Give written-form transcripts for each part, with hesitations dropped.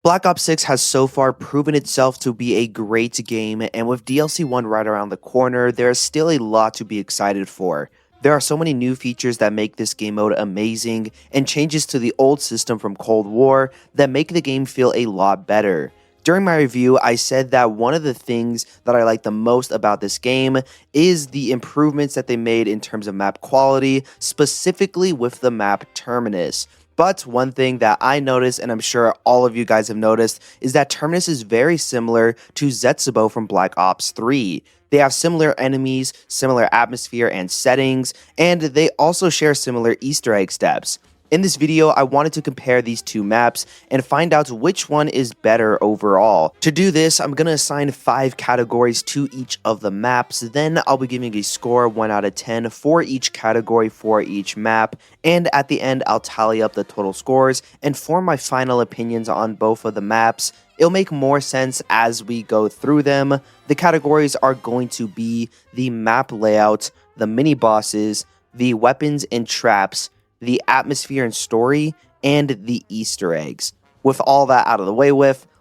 Black Ops 6 has so far proven itself to be a great game, and with DLC 1 right around the corner, there is still a lot to be excited for. There are so many new features that make this game mode amazing, and changes to the old system from Cold War that make the game feel a lot better. During my review, I said that one of the things that I like the most about this game is the improvements that they made in terms of map quality, specifically with the map Terminus. But one thing that I noticed, and I'm sure all of you guys have noticed, is that Terminus is very similar to Zetsubou from Black Ops 3. They have similar enemies, similar atmosphere and settings, and they also share similar Easter egg steps. In this video, I wanted to compare these two maps and find out which one is better overall. To do this, I'm going to assign 5 categories to each of the maps, then I'll be giving a score 1 out of 10 for each category for each map, and at the end I'll tally up the total scores and form my final opinions on both of the maps. It'll make more sense as we go through them. The categories are going to be the map layout, the mini bosses, the weapons and traps, the atmosphere and story, and the Easter eggs. With all that out of the way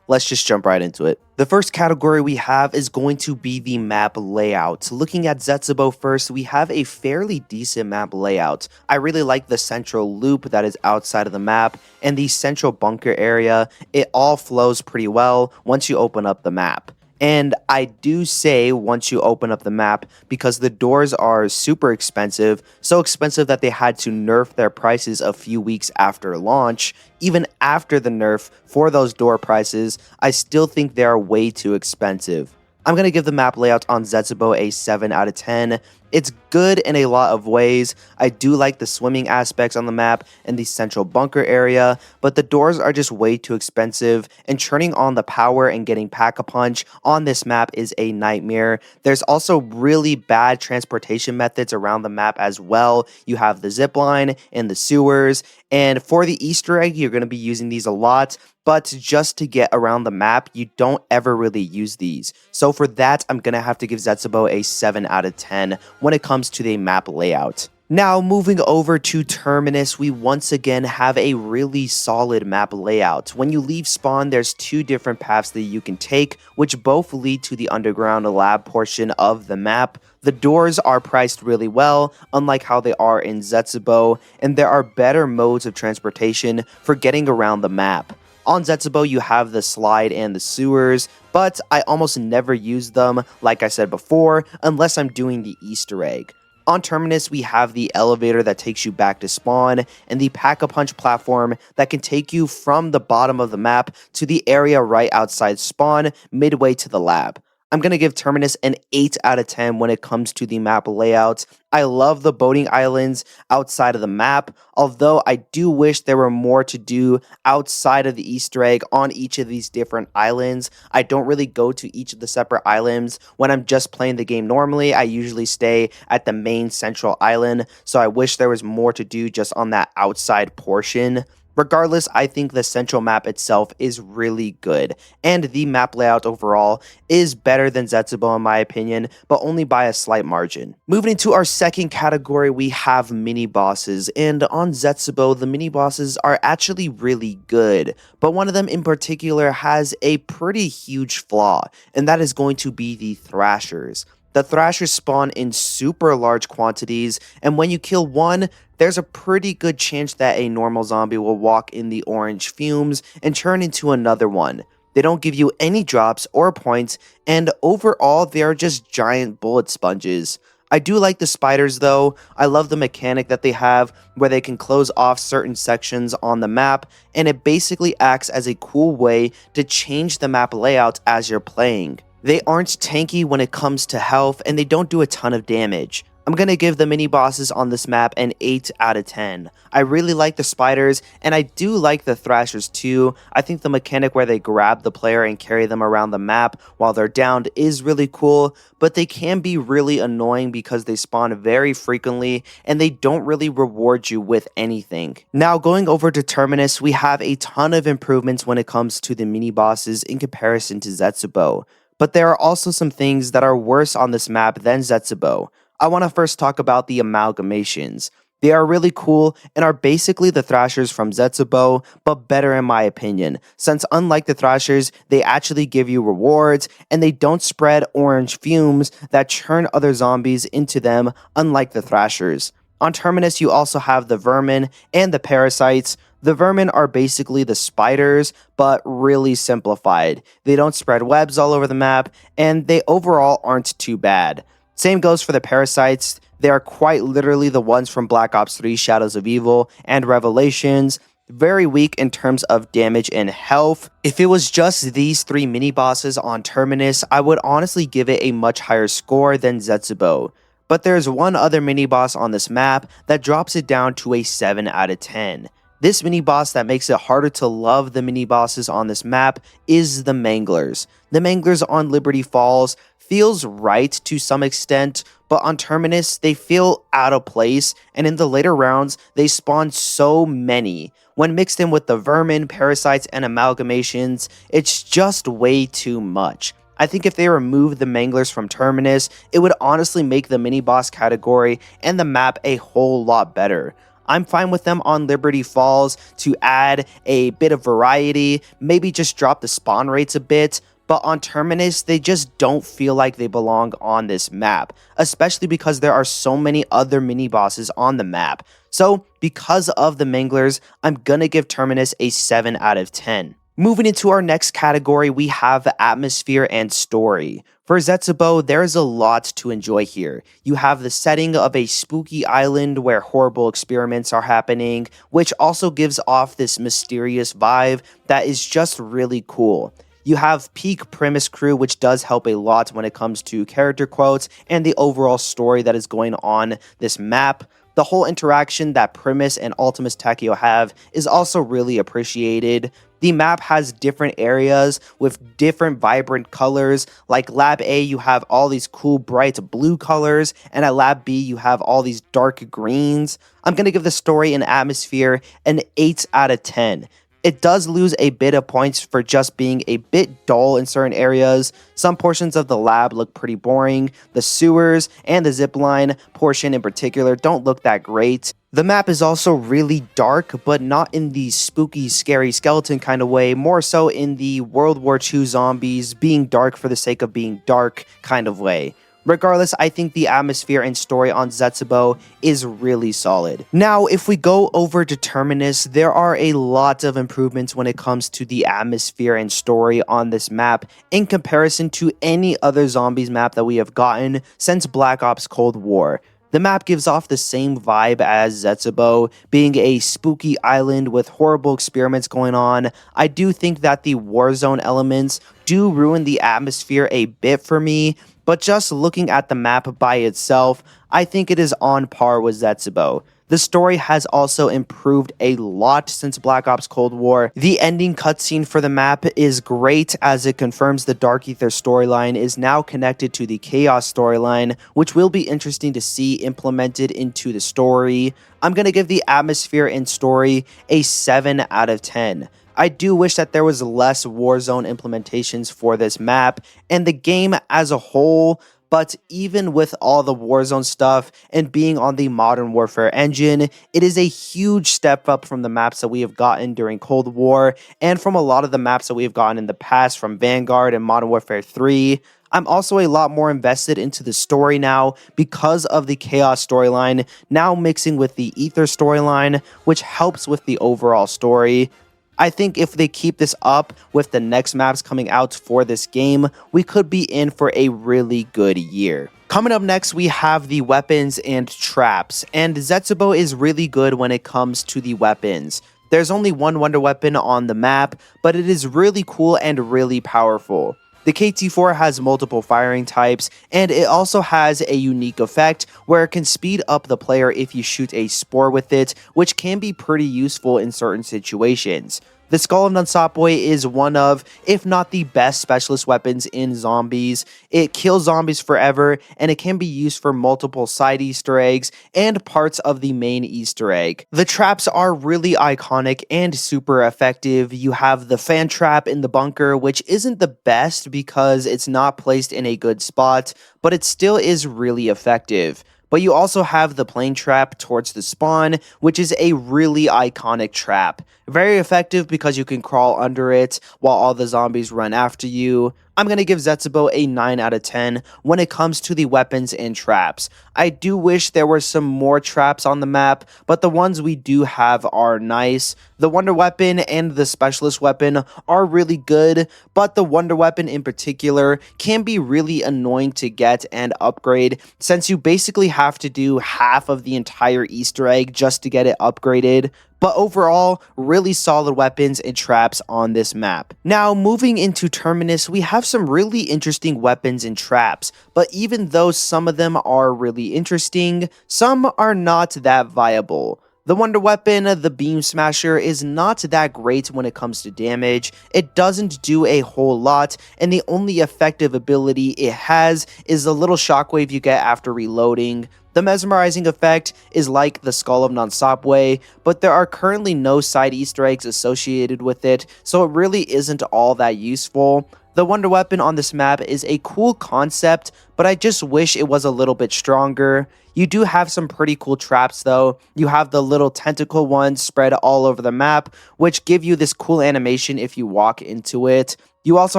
let's just jump right into it. The first category we have is going to be the map layout. Looking at Zetsubou first, we have a fairly decent map layout. I really like the central loop that is outside of the map and the central bunker area. It all flows pretty well once you open up the map. And I do say once you open up the map because the doors are super expensive, so expensive that they had to nerf their prices a few weeks after launch. Even after the nerf for those door prices, I still think they are way too expensive. I'm going to give the map layout on Zetsubou a 7 out of 10. It's good in a lot of ways. I do like the swimming aspects on the map and the central bunker area, but the doors are just way too expensive, and turning on the power and getting Pack-a-Punch on this map is a nightmare. There's also really bad transportation methods around the map as well. You have the zipline and the sewers, and for the Easter egg, you're going to be using these a lot, but just to get around the map, you don't ever really use these. So for that, I'm going to have to give Zetsubou a 7 out of 10 when it comes to the map layout. Now, moving over to Terminus, we once again have a really solid map layout. When you leave spawn, there's 2 different paths that you can take, which both lead to the underground lab portion of the map. The doors are priced really well, unlike how they are in Zetsubou, and there are better modes of transportation for getting around the map. On Zetsubou, you have the slide and the sewers, but I almost never use them, like I said before, unless I'm doing the Easter egg. On Terminus, we have the elevator that takes you back to spawn, and the Pack-a-Punch platform that can take you from the bottom of the map to the area right outside spawn, midway to the lab. I'm going to give Terminus an 8 out of 10 when it comes to the map layout. I love the boating islands outside of the map, although I do wish there were more to do outside of the Easter egg on each of these different islands. I don't really go to each of the separate islands. When I'm just playing the game normally, I usually stay at the main central island, so I wish there was more to do just on that outside portion. Regardless, I think the central map itself is really good, and the map layout overall is better than Zetsubou in my opinion, but only by a slight margin. Moving into our second category, we have mini bosses, and on Zetsubou, the mini bosses are actually really good, but one of them in particular has a pretty huge flaw, and that is going to be the Thrashers. The Thrashers spawn in super large quantities, and when you kill one, there's a pretty good chance that a normal zombie will walk in the orange fumes and turn into another one. They don't give you any drops or points, and overall, they are just giant bullet sponges. I do like the spiders though. I love the mechanic that they have where they can close off certain sections on the map, and it basically acts as a cool way to change the map layout as you're playing. They aren't tanky when it comes to health, and they don't do a ton of damage. I'm going to give the mini bosses on this map an 8 out of 10. I really like the spiders, and I do like the Thrashers too. I think the mechanic where they grab the player and carry them around the map while they're downed is really cool, but they can be really annoying because they spawn very frequently and they don't really reward you with anything. Now, going over to Terminus, we have a ton of improvements when it comes to the mini bosses in comparison to Zetsubou, but there are also some things that are worse on this map than Zetsubou. I want to first talk about the amalgamations. They are really cool and are basically the Thrashers from Zetsubou, but better in my opinion, since unlike the Thrashers, they actually give you rewards and they don't spread orange fumes that churn other zombies into them, unlike the Thrashers. On Terminus, you also have the Vermin and the Parasites. The Vermin are basically the spiders, but really simplified. They don't spread webs all over the map, and they overall aren't too bad. Same goes for the Parasites. They are quite literally the ones from Black Ops 3 Shadows of Evil and Revelations. Very weak in terms of damage and health. If it was just these three mini bosses on Terminus, I would honestly give it a much higher score than Zetsubou. But there's one other mini boss on this map that drops it down to a 7 out of 10. This mini boss that makes it harder to love the mini bosses on this map is the Manglers. The Manglers on Liberty Falls feels right to some extent, but on Terminus they feel out of place, and in the later rounds they spawn so many. When mixed in with the Vermin, Parasites, and Amalgamations, it's just way too much. I think if they remove the Manglers from Terminus, it would honestly make the mini boss category and the map a whole lot better. I'm fine with them on Liberty Falls to add a bit of variety, maybe just drop the spawn rates a bit, but on Terminus, they just don't feel like they belong on this map, especially because there are so many other mini bosses on the map. So, because of the Manglers, I'm gonna give Terminus a 7 out of 10. Moving into our next category, we have atmosphere and story. For Zetsubou, there is a lot to enjoy here. You have the setting of a spooky island where horrible experiments are happening, which also gives off this mysterious vibe that is just really cool. You have peak premise crew, which does help a lot when it comes to character quotes and the overall story that is going on this map. The whole interaction that Primus and Ultimus Takeo have is also really appreciated. The map has different areas with different vibrant colors. Like Lab A, you have all these cool bright blue colors, and at Lab B, you have all these dark greens. I'm going to give the story and atmosphere an 8 out of 10. It does lose a bit of points for just being a bit dull in certain areas. Some portions of the lab look pretty boring. The sewers and the zipline portion in particular don't look that great. The map is also really dark, but not in the spooky, scary skeleton kind of way, more so in the World War II zombies being dark for the sake of being dark kind of way. Regardless, I think the atmosphere and story on Zetsubou is really solid. Now, if we go over to Terminus, there are a lot of improvements when it comes to the atmosphere and story on this map in comparison to any other zombies map that we have gotten since Black Ops Cold War. The map gives off the same vibe as Zetsubou, being a spooky island with horrible experiments going on. I do think that the Warzone elements do ruin the atmosphere a bit for me, but just looking at the map by itself, I think it is on par with Zetsubou. The story has also improved a lot since Black Ops Cold War. The ending cutscene for the map is great as it confirms the Dark Ether storyline is now connected to the Chaos storyline, which will be interesting to see implemented into the story. I'm going to give the atmosphere and story a 7 out of 10. I do wish that there was less Warzone implementations for this map and the game as a whole, but even with all the Warzone stuff and being on the Modern Warfare engine, it is a huge step up from the maps that we have gotten during Cold War and from a lot of the maps that we have gotten in the past from Vanguard and Modern Warfare 3. I'm also a lot more invested into the story now because of the Chaos storyline, now mixing with the Ether storyline, which helps with the overall story. I think if they keep this up with the next maps coming out for this game, we could be in for a really good year. Coming up next, we have the weapons and traps, and Zetsubou is really good when it comes to the weapons. There's only one wonder weapon on the map, but it is really cool and really powerful. The KT-4 has multiple firing types, and it also has a unique effect where it can speed up the player if you shoot a spore with it, which can be pretty useful in certain situations. The Skull of Nunsapoi is one of, if not the best specialist weapons in zombies. It kills zombies forever, and it can be used for multiple side Easter eggs and parts of the main Easter egg. The traps are really iconic and super effective. You have the fan trap in the bunker, which isn't the best because it's not placed in a good spot, but it still is really effective. But you also have the plane trap towards the spawn, which is a really iconic trap. Very effective because you can crawl under it while all the zombies run after you. I'm going to give Zetsubou a 9 out of 10 when it comes to the weapons and traps. I do wish there were some more traps on the map, but the ones we do have are nice. The Wonder Weapon and the Specialist Weapon are really good, but the Wonder Weapon in particular can be really annoying to get and upgrade, since you basically have to do half of the entire Easter egg just to get it upgraded. But overall, really solid weapons and traps on this map. Now, moving into Terminus, we have some really interesting weapons and traps, but even though some of them are really interesting, some are not that viable. The Wonder Weapon, the Beam Smasher, is not that great when it comes to damage. It doesn't do a whole lot, and the only effective ability it has is the little shockwave you get after reloading. The mesmerizing effect is like the Skull of Non-Stopway, but there are currently no side Easter eggs associated with it, so it really isn't all that useful. The Wonder Weapon on this map is a cool concept, but I just wish it was a little bit stronger. You do have some pretty cool traps though. You have the little tentacle ones spread all over the map, which give you this cool animation if you walk into it. You also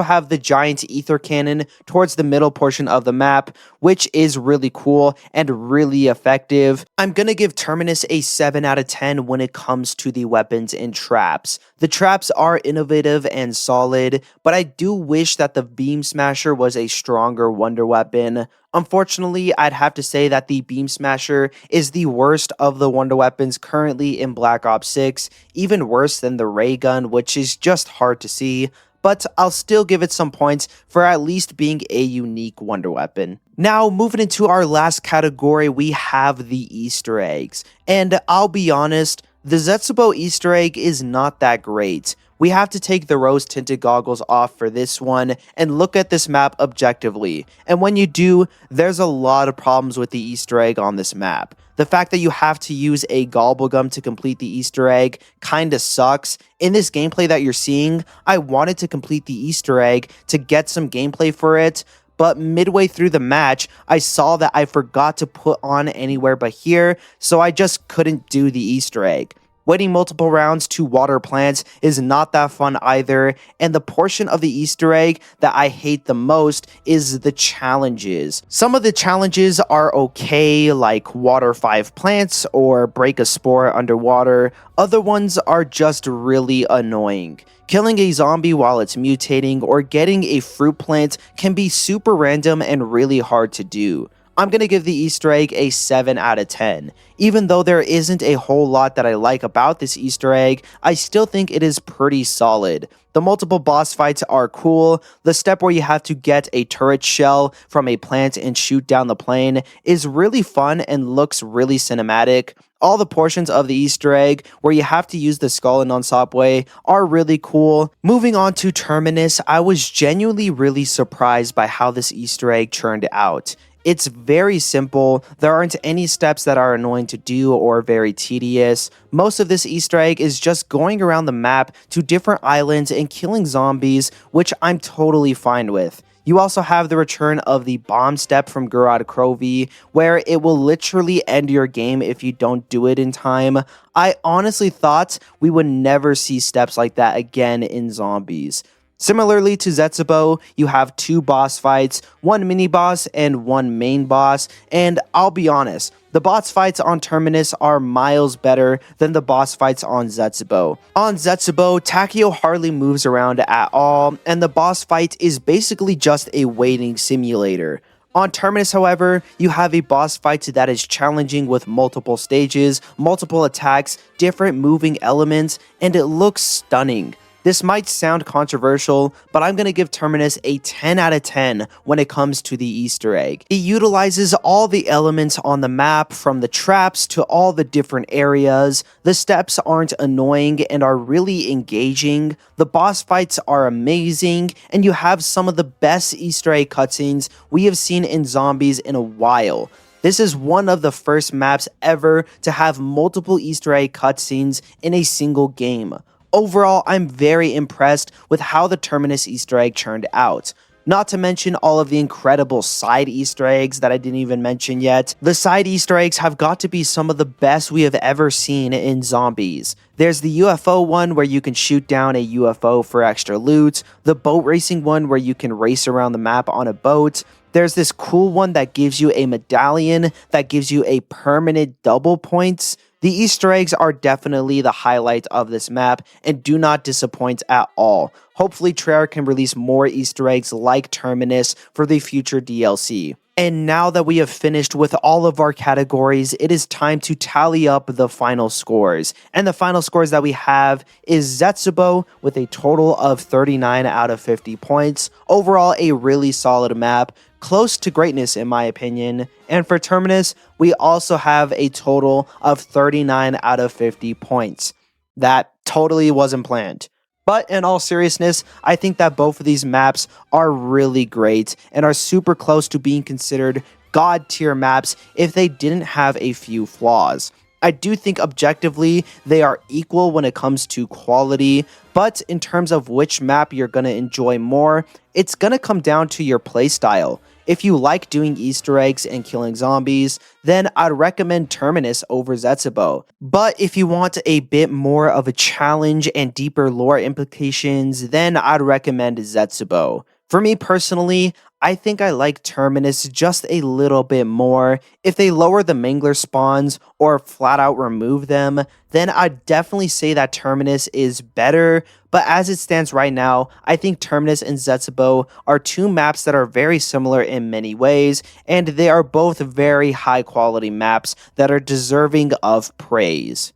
have the giant ether cannon towards the middle portion of the map, which is really cool and really effective. I'm gonna give Terminus a 7 out of 10 when it comes to the weapons and traps. The traps are innovative and solid, but I do wish that the Beam Smasher was a stronger Wonder Weapon. Unfortunately, I'd have to say that the Beam Smasher is the worst of the Wonder Weapons currently in Black Ops 6, even worse than the Ray Gun, which is just hard to see. But I'll still give it some points for at least being a unique Wonder Weapon. Now, moving into our last category, we have the Easter eggs. And I'll be honest, the Zetsubou Easter egg is not that great. We have to take the rose-tinted goggles off for this one and look at this map objectively. And when you do, there's a lot of problems with the Easter egg on this map. The fact that you have to use a gobblegum to complete the Easter egg kinda sucks. In this gameplay that you're seeing, I wanted to complete the Easter egg to get some gameplay for it, but midway through the match, I saw that I forgot to put on anywhere but here, so I just couldn't do the Easter egg. Waiting multiple rounds to water plants is not that fun either, and the portion of the Easter egg that I hate the most is the challenges. Some of the challenges are okay, like water 5 plants or break a spore underwater. Other ones are just really annoying. Killing a zombie while it's mutating or getting a fruit plant can be super random and really hard to do. I'm going to give the Easter egg a 7 out of 10. Even though there isn't a whole lot that I like about this Easter egg, I still think it is pretty solid. The multiple boss fights are cool. The step where you have to get a turret shell from a plant and shoot down the plane is really fun and looks really cinematic. All the portions of the Easter egg where you have to use the Skull and Non-Stopway are really cool. Moving on to Terminus, I was genuinely really surprised by how this Easter egg turned out. It's very simple. There aren't any steps that are annoying to do or very tedious. Most of this Easter egg is just going around the map to different islands and killing zombies, which I'm totally fine with. You also have the return of the bomb step from Gurad Krovi, where it will literally end your game if you don't do it in time. I honestly thought we would never see steps like that again in zombies. Similarly to Zetsubou, you have 2 boss fights, 1 mini-boss and 1 main boss, and I'll be honest, the boss fights on Terminus are miles better than the boss fights on Zetsubou. On Zetsubou, Takeo hardly moves around at all, and the boss fight is basically just a waiting simulator. On Terminus, however, you have a boss fight that is challenging with multiple stages, multiple attacks, different moving elements, and it looks stunning. This might sound controversial, but I'm going to give Terminus a 10 out of 10 when it comes to the Easter egg. It utilizes all the elements on the map, from the traps to all the different areas. The steps aren't annoying and are really engaging. The boss fights are amazing, and you have some of the best Easter egg cutscenes we have seen in zombies in a while. This is one of the first maps ever to have multiple Easter egg cutscenes in a single game. Overall, I'm very impressed with how the Terminus Easter egg turned out. Not to mention all of the incredible side Easter eggs that I didn't even mention yet. The side Easter eggs have got to be some of the best we have ever seen in zombies. There's the UFO one where you can shoot down a UFO for extra loot, the boat racing one where you can race around the map on a boat. There's this cool one that gives you a medallion that gives you a permanent double points. The Easter eggs are definitely the highlight of this map and do not disappoint at all. Hopefully Treyarch can release more Easter eggs like Terminus for the future DLC. And now that we have finished with all of our categories, it is time to tally up the final scores. And the final scores that we have is Zetsubou with a total of 39 out of 50 points. Overall, a really solid map, close to greatness in my opinion. And for Terminus, we also have a total of 39 out of 50 points. That totally wasn't planned. But in all seriousness, I think that both of these maps are really great and are super close to being considered god tier maps if they didn't have a few flaws. I do think objectively they are equal when it comes to quality, but in terms of which map you're going to enjoy more, it's going to come down to your playstyle. If you like doing Easter eggs and killing zombies, then I'd recommend Terminus over Zetsubou. But if you want a bit more of a challenge and deeper lore implications, then I'd recommend Zetsubou. For me personally, I think I like Terminus just a little bit more. If they lower the Mangler spawns or flat out remove them, then I'd definitely say that Terminus is better. But as it stands right now, I think Terminus and Zetsubou are two maps that are very similar in many ways, and they are both very high quality maps that are deserving of praise.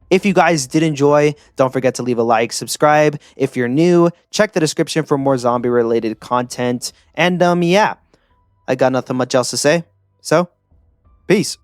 If you guys did enjoy, don't forget to leave a like, subscribe. If you're new, check the description for more zombie related content. And yeah, I got nothing much else to say. So, peace.